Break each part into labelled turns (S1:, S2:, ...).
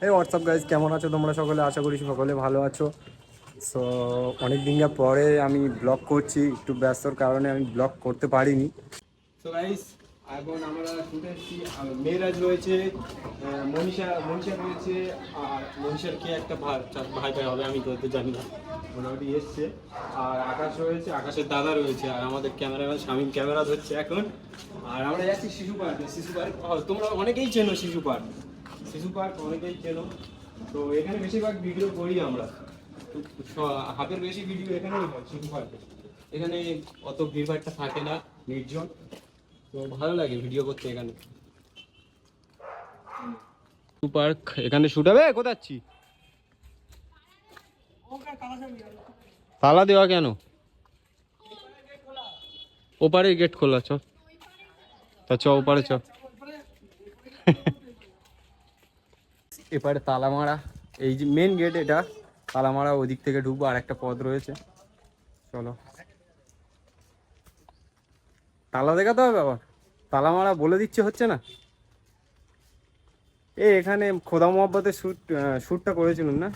S1: এই WhatsApp guys, কেমন আছো তোমরা সকলে? আশা করি সকলে ভালো আছো। সো অনেক দিন পরে আমি ব্লগ করছি, একটু ব্যস্তর কারণে আমি ব্লগ করতে পারিনি। সো গাইজ, এখন আমরা শুটে এসেছি। মেয়েরাজ রয়েছে, মনীষা রয়েছে, আর মনীষার কে একটা ভাই হবে, আমি তো জানি না, মোটামুটি এসছে। আর আকাশ রয়েছে, আকাশের দাদা রয়েছে, আর আমাদের ক্যামেরাম্যান শামীম ক্যামেরা ধরছে এখন। আর আমরা যাচ্ছি শিশু পার্ক। তোমরা অনেকেই চেনো শিশু পার্ক অনেকেই চেনো। তো এখানে বেশিরভাগ ভিডিও করি আমরা, হাফের বেশি ভিডিও এখানেই হয় শিশু পার্কে। এখানে অত ভিড়ভাড়টা থাকে না, নির্জন, তো ভালো লাগে ভিডিও করতে এখানে। শিশু পার্ক এখানে শুট হবে। কোথায় যাচ্ছি? তালা দেওয়া কেন? ওপারে গেট খোলা, চ ওপারে চ। এপারে তালা মারা, এই যে মেন গেট, এটা তালা মারা, ওই দিক থেকে ঢুকবো, আর একটা পথ রয়েছে, চলো। তালা দেখাতে হবে আবার, তালা মারা বলে দিচ্ছে, হচ্ছে না। এখানে খোদা মোহাব্বতের শ্যুটটা করেছিলাম না,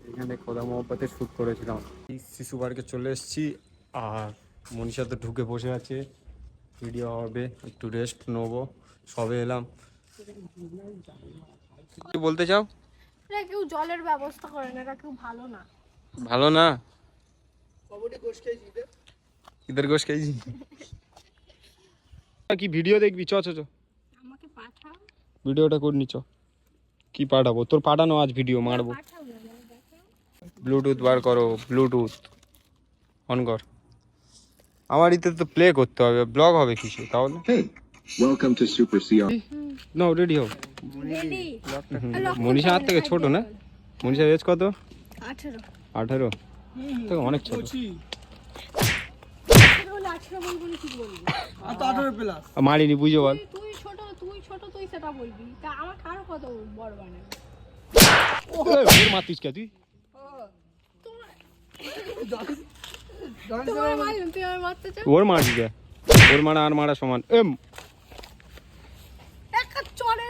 S1: এখানে খোদা মোহাব্বতের শ্যুট করেছিলাম। এই শিশু পার্কে চলে এসেছি, আর মনীষা তো ঢুকে বসে আছে, ভিডিও হবে, একটু রেস্ট নেবো, সবে এলাম। কি বলতে চাও?
S2: এরা কেউ জলের ব্যবস্থা করে না, এরা কেউ ভালো না।
S1: ভালো না? ইদার গোশ খাইছি। কি ভিডিও দেখবি? চ
S2: আমাকে পাঠাও,
S1: ভিডিওটা করে নি। কি পাঠাবো? তোর পাঠানো আজ ভিডিও মারবো।
S2: পাঠাও না, দেখাও।
S1: ব্লুটুথ বার করো, ব্লুটুথ অন কর। আমার ইতে তো প্লে করতে হবে, ব্লগ হবে কিসে তাহলে?
S3: Welcome to Super CR.
S1: Now ready হও।
S2: রেডি?
S1: মনীষা হাত থেকে ছোট না? মনীষার এজ কত?
S2: 18।
S1: 18? তো অনেক ছোট।
S2: 18 হলে 18 বলবো না, কি বলবি?
S4: আর তো 18 প্লাস।
S1: মারিনি, বুঝে বল।
S2: তুই ছোট, তুই সেটা বলবি, তা আমার কারো কত বড় বানাবে?
S1: ওর মাতিস কে তুই?
S2: তোমার মারলাম, তুই আমার মারতে চাও?
S1: ওর মারবি কে? ওর মারা আর মারা সমান।
S2: একা চলে।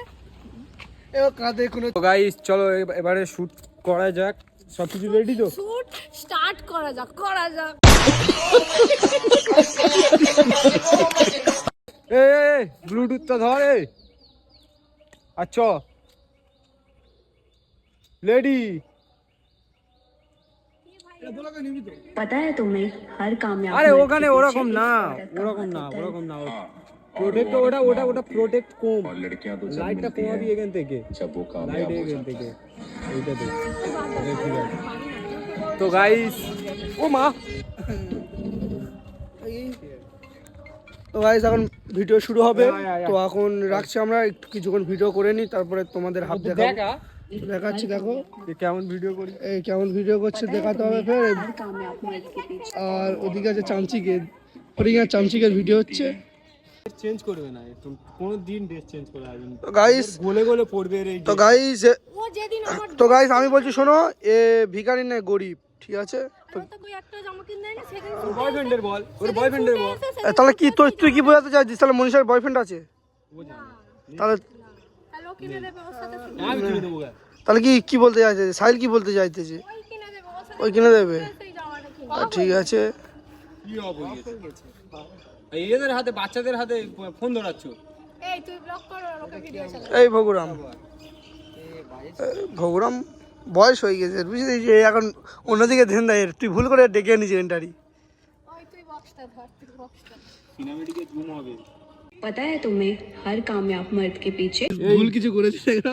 S4: এ কাঁদে কোনো।
S1: তো গাইস চলো এবারে শুট করা যাক। সব কিছু রেডি তো?
S2: শুট স্টার্ট করা যাক।
S1: এই ব্লুটুথটা ধর। আচ্ছা রেডি?
S5: पता है तुम्हें हर कामयाब
S1: আরে
S5: मर्द
S1: ওখানে
S5: के पीछे
S1: ওরকম
S5: एक
S1: না,
S5: औरत का
S1: ওরকম
S5: हाथ
S1: না,
S5: होता है।
S1: ওরকম না। প্রোটেক্ট ওটা প্রোটেক্ট কম। লাইটটা কমাবি এখান থেকে, লাইট এখান থেকে, এইটা দেখ। ঠিক আছে তো গাইস, ও মা।
S4: তো গাইস এখন ভিডিও শুরু হবে, তো এখন রাখছি আমরা, একটু কিছুক্ষণ ভিডিও করে নিই, তারপরে তোমাদের হাত দেখাচ্ছি। দেখো
S1: কেমন ভিডিও করি,
S4: এই কেমন ভিডিও করছে দেখাতে হবে ফের।
S5: हर कामयाब मर्द के पीछे
S4: আর ওদিকে আছে চামচিকের, চামচিকের ভিডিও হচ্ছে।
S1: চেঞ্জ করবে না কোনো দিন, ড্রেস চেঞ্জ করে আসবেন।
S4: তো গাইস
S1: গলে পড়বে রে।
S4: তো গাইস
S2: ও যেদিন আমার
S4: তো গাইস আমি বলছি শোনো, এ ভিখারি না, গরিব, ঠিক আছে? তো
S2: তো কই একটা জামা কিনে দেয় না, সেখানে
S1: ওর বয়ফ্রেন্ডের বল, ওর বয়ফ্রেন্ডের বল।
S4: তাহলে কি তুই কি বোঝাতে চাইছিস? তাহলে মনীষার বয়ফ্রেন্ড আছে? তাহলে
S2: তাহলে ও কিনে দেবে ওর সাথে শুধু।
S1: আমি কিনে দেবো।
S4: তাহলে কি বলতে চাইতেছে? সাহিল কি বলতে চাইতেছে?
S2: ওই কিনে দেবে ওর সাথে,
S4: ওই কিনে দেবে?
S2: সেই জামাটা কিনে।
S4: ঠিক আছে।
S1: কি এদের হাতে, বাচ্চাদের হাতে ফোন ধরাচ্ছ?
S2: এই তুই ব্লক কর আর ওকে ভিডিও চালা।
S4: এই ভগুরাম বয়স হয়ে গেছে, বুঝলি? যে এখন অন্যদিকে ধ্যান দেয়, তুই ভুল করে ডেকে নিয়েছিস এন্টারি।
S2: ওই তুই বক্সটা ধর, তুই বক্সটা।
S1: সিনেমেটিকে জুম হবে।
S5: पता है तुम्हें हर कामयाब मर्द के पीछे
S4: ভুল কিছু করেছিস না?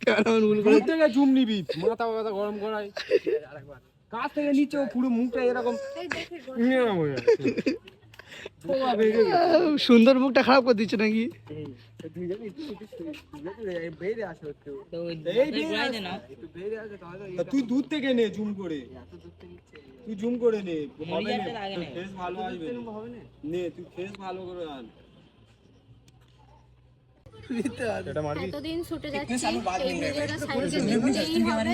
S4: কেন ভুল করে?
S1: মুখ থেকে জুম নিবি, মাথা গরম করাই। আরেকবার কাছ থেকে নিচে পুরো মুখটা এরকম
S2: এই দেখে
S4: সুন্দর মুখটা খারাপ করে দিচ্ছে নাকি?
S1: তুই দূর থেকে নে, জুম করে, তুই জুম করে নে, হবে না, ফেস ভালো আসবে নে, তুই ফেস ভালো করে আন।
S2: এতদিন ছুটে যাচ্ছি, এই ভিডিওটা সাইডে দিতেই হবে।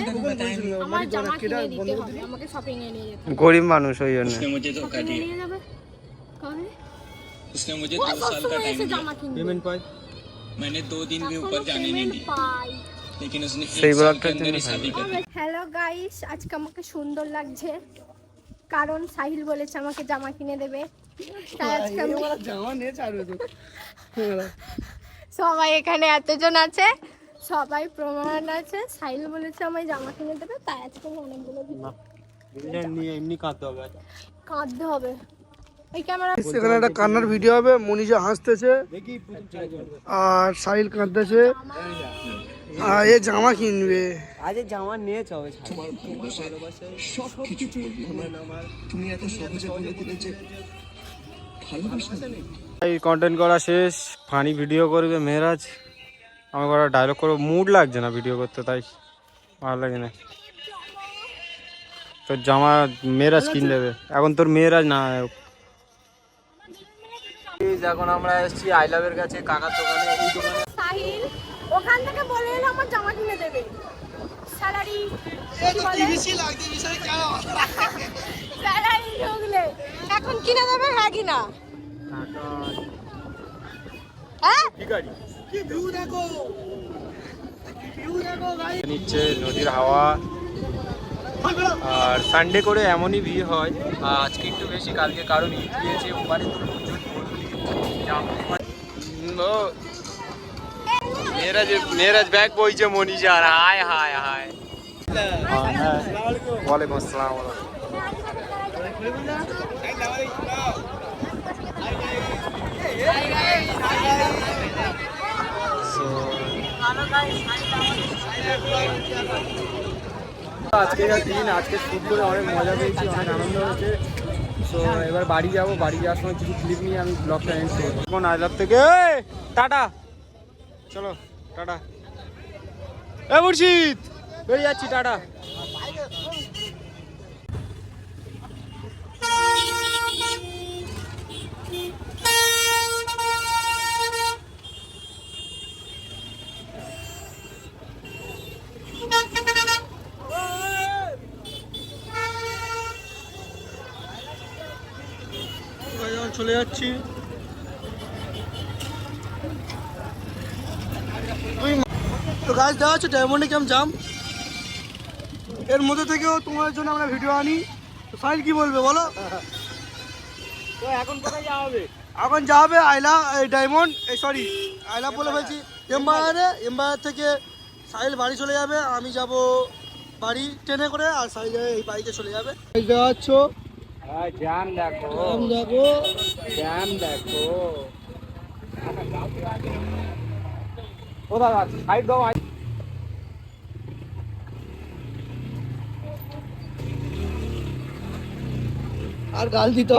S2: আমার জামা কিনে দিতে হবে, আমাকে শপিং এ নিয়ে যেতে হবে।
S1: গরিব মানুষ ওই জন্য।
S2: শপিং এ নিয়ে যাবে কবে? उसने मुझे 2 साल का टाइम दिया।
S1: পেমেন্ট পাই।
S6: मैंने 2 दिन भी ऊपर जाने नहीं दिया
S2: পাই।
S6: लेकिन उसने
S1: সেই
S6: 1 साल के
S1: ব্লগটার
S6: अंदर
S1: জন্য
S6: ही शादी कर दी।
S2: হ্যালো গাইস, আজকে আমাকে সুন্দর লাগছে কারণ সাহিল বলেছে আমাকে জামা কিনে দেবে। তাই আজকে আমি
S4: জামা নিয়ে ছাড়বে তো
S2: সবাই এখানে এতজন আছে, সবাই প্রমাণ আছে, সাহিল বলেছে আমায় জামা কিনে দেবে, তাই আজকে আমি অনেকগুলো
S1: নিয়ে এমনি কাঁদতে হবে।
S2: কাঁদতে হবে। ওই ক্যামেরা
S4: সেখানে একটা কান্নার ভিডিও হবে, মনীষা হাসতেছে আর সাহিল কাঁদতেছে আর এ জামা কিনবে।
S1: আজ জামা নিয়েছ হবে এই কন্টেন্ট করা শেষ, ফানি ভিডিও করবে মেহরাজ, আমার করা ডায়লগ করবো, মুড লাগছে না ভিডিও করতে, তাই ভালো লাগে না। তোর জামা মেহরাজ কিনে দেবে, এখন তোর মেহরাজ না। এখন আমরা এসেছি আই লাভের কাছে, কাকার দোকানে। এই দোকানে
S2: সাহিল ওখান থেকে বলে এলো আমার জামা কিনে দেবে। স্যালারি স্যালারি ঢুকলে এখন কিনে দেবে, হ্যাঁ কি না? হ্যাঁ
S1: নিচ্ছে নদীর হাওয়া, আর সানডে করে এমনই ভিড় হয়। আজকে একটু বেশি, কালকে কারণ ঈদ গিয়েছে, ওপারে তো প্রচুর মেয়েরাজ ব্যাগ বইছে মনীষার। হায় হায় হায়, ওয়ালাইকুম আসসালাম। আজকের দিন, আজকে শুট করে অনেক মজা পেয়েছি, অনেক আনন্দ হয়েছে। তো এবার বাড়ি যাবো, বাড়ি যাওয়ার সময় কিছু ক্লিপ নিয়ে আমি ব্লগটা এন্ড করবো। এখন আই লাভ থেকে টাটা, চলো টাটা। এ মুর্শিদ, বেরিয়ে যাচ্ছি, টাটা। চলে যাচ্ছি।
S4: তো গাছ দেওয়া হচ্ছে ডায়মন্ডে ক্যাম্প জাম, এর মধ্যে থেকেও তোমার জন্য আমরা ভিডিও আনি। তো সাহিল কি বলবে বলো?
S1: তো এখন কোথায় যাওয়া হবে?
S4: এখন যাবে আইলা এই ডায়মন্ড, এই সরি আইলা বলে ফেলছি, এম্বায়ারে। এম্বায়ার থেকে সাহিল বাড়ি চলে যাবে, আমি যাব বাড়ি ট্রেনে করে, আর সাহিল এই বাড়িতে চলে যাবে। দেওয়া হচ্ছে
S1: জ্যাম দেখো,
S4: দেখো
S1: জ্যাম দেখো। ও দাদা সাইড দাও।
S4: আর গাল দিত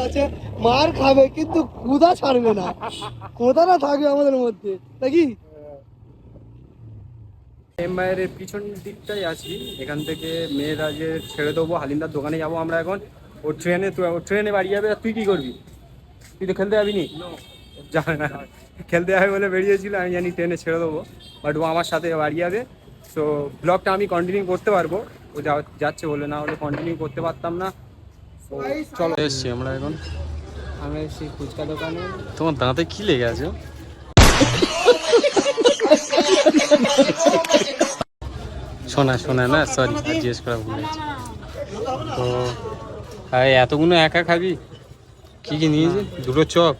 S4: আছে, মার খাবে কিন্তু কুদা ছাড়বে না, কোদাটা থাকবে আমাদের মধ্যে নাকি?
S1: এম্বায়ারের পিছন দিকটাই আছি, এখান থেকে মেয়েরাজের ছেড়ে দেবো, হালিন্দার দোকানে যাবো আমরা এখন। ও ট্রেনে বাড়ি যাবে, আর তুই কি করবি? তুই তো খেলতে যাবি নি? জানে না, খেলতে যাবে বলে বেরিয়েছিল, আমি জানি ট্রেনে ছেড়ে দেবো, বাট ও আমার সাথে বাড়ি যাবে। সো ব্লগটা আমি কন্টিনিউ করতে পারবো, ও যাচ্ছে বলে, না হলে কন্টিনিউ করতে পারতাম না। তো চলো, এসছি আমরা এখন। আমি এসছি ফুচকা দোকানে। তোমার দাঁতে কি লেগে আছে? শোনা না, সরি জিজ্ঞেস করা ভুল হয়েছে। তো এতগুলো একা খাবি? কি কি নিয়েছি? দুটো চপ,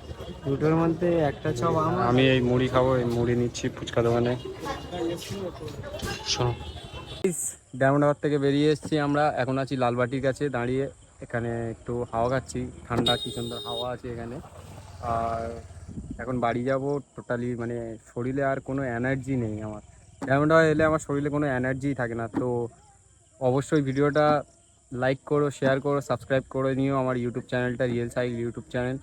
S1: দুটোর মধ্যে একটা চপ আমি এই মুড়ি খাবো, এই মুড়ি নিচ্ছি ফুচকা দোকানে। শোনো, ডায়মন্ড হারবার থেকে বেরিয়ে এসেছি আমরা, এখন আছি লালবাটির কাছে দাঁড়িয়ে, এখানে একটু হাওয়া খাচ্ছি, ঠান্ডা কি সুন্দর হাওয়া আছে এখানে। আর এখন বাড়ি যাব, টোটালি মানে শরীরে আর কোনো এনার্জি নেই আমার। ডায়মন্ড হারবার এলে আমার শরীরে কোনো এনার্জি থাকে না। তো অবশ্যই ভিডিওটা লাইক করো, শেয়ার করো, সাবস্ক্রাইব করে নিও আমার ইউটিউব চ্যানেলটা, রিয়েল সাহিল ইউটিউব চ্যানেল।